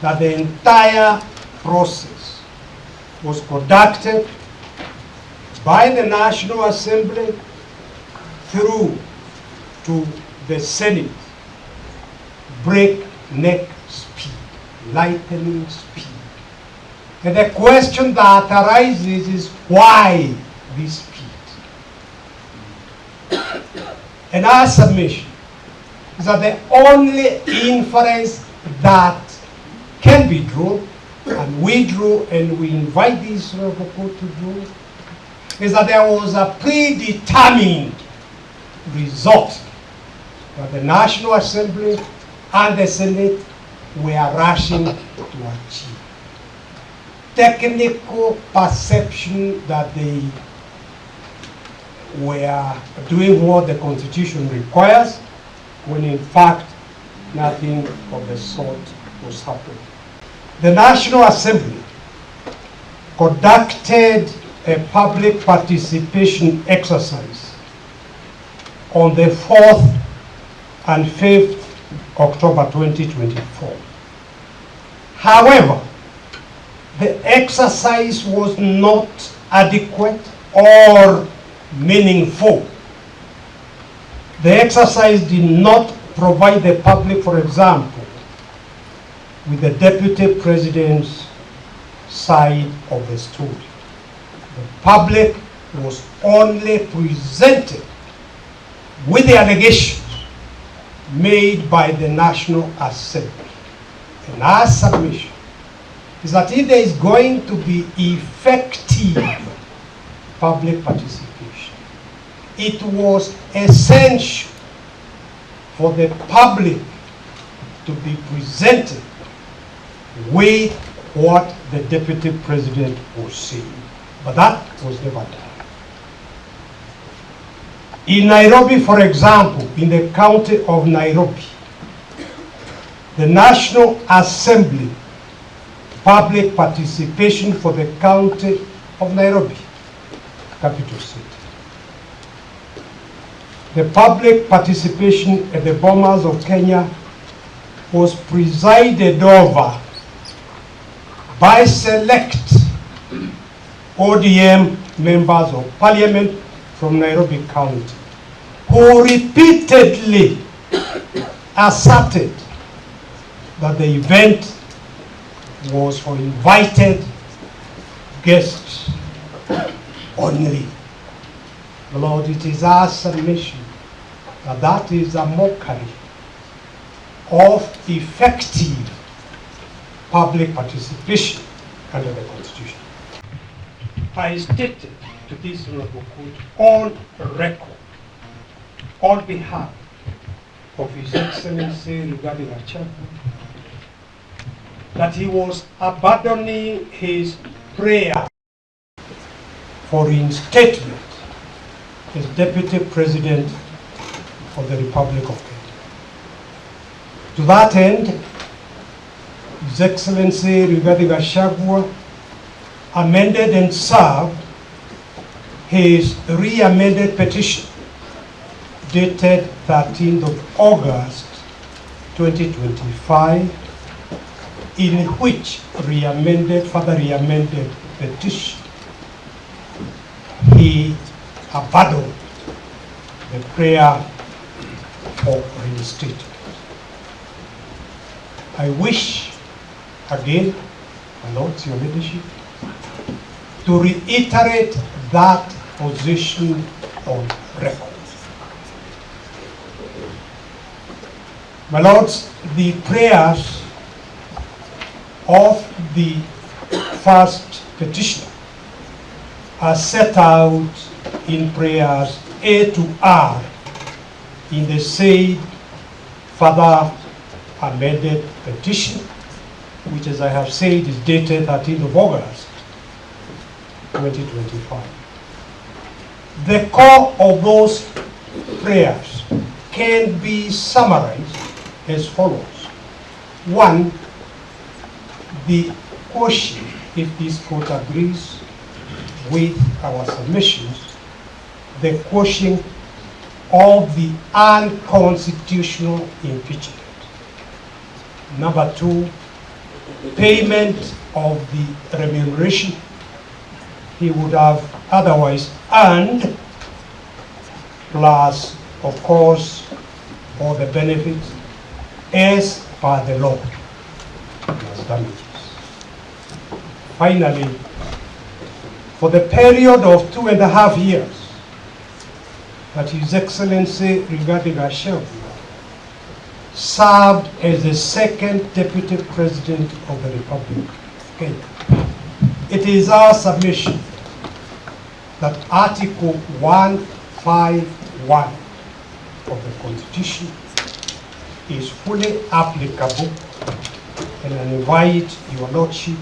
that the entire process was conducted by the National Assembly through to the Senate, breakneck speed, lightning speed. And the question that arises is why this speed? And our submission is that the only inference that can be drawn, and we drew, and we invite this court to draw, is that there was a predetermined result that the National Assembly and the Senate were rushing to achieve. Technical perception that they were doing what the Constitution requires, when in fact nothing of the sort was happening. The National Assembly conducted a public participation exercise on the 4th and 5th October 2024. However, the exercise was not adequate or meaningful. The exercise did not provide the public, for example, with the Deputy President's side of the story. The public was only presented with the allegations made by the National Assembly. And our submission is that if there is going to be effective public participation, it was essential for the public to be presented with what the Deputy President was saying. But that was never done. In Nairobi, for example, in the county of Nairobi, the National Assembly public participation for the county of Nairobi, capital city. The public participation at the Bomas of Kenya was presided over by select ODM members of parliament from Nairobi County, who repeatedly asserted that the event was for invited guests only. Lord, it is our submission that that is a mockery of effective public participation under the Constitution. I stated to this honorable court on record, on behalf of His Excellency Rigathi Gachagua, that he was abandoning his prayer for reinstatement as Deputy President of the Republic of Kenya. To that end, His Excellency Rigathi Gachagua amended and served his re-amended petition dated 13th of August 2025, in which further re-amended petition, he abandoned the prayer for reinstatement. I wish again, my lords, your leadership, to reiterate that position on record. My lords, the prayers of the first petitioner are set out in prayers A to R in the said further amended petition, which, as I have said, is dated 13th of August 2025. The core of those prayers can be summarized as follows. One, the question, if this court agrees with our submissions, the question of the unconstitutional impeachment. Number two, payment of the remuneration he would have otherwise earned, plus, of course, all the benefits as per the law, as damages. Finally, for the period of 2.5 years that His Excellency Rigathi Gachagua served as the second Deputy President of the Republic of Kenya, it is our submission that Article 151 of the Constitution is fully applicable, and I invite your Lordship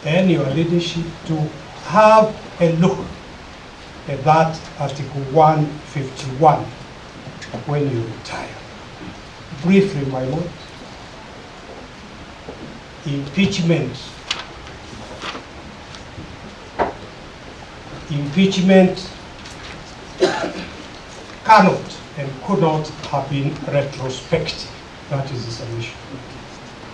and your leadership to have a look at that Article 151 when you retire. Briefly, my Lord, impeachment cannot and could not have been retrospective. That is the submission.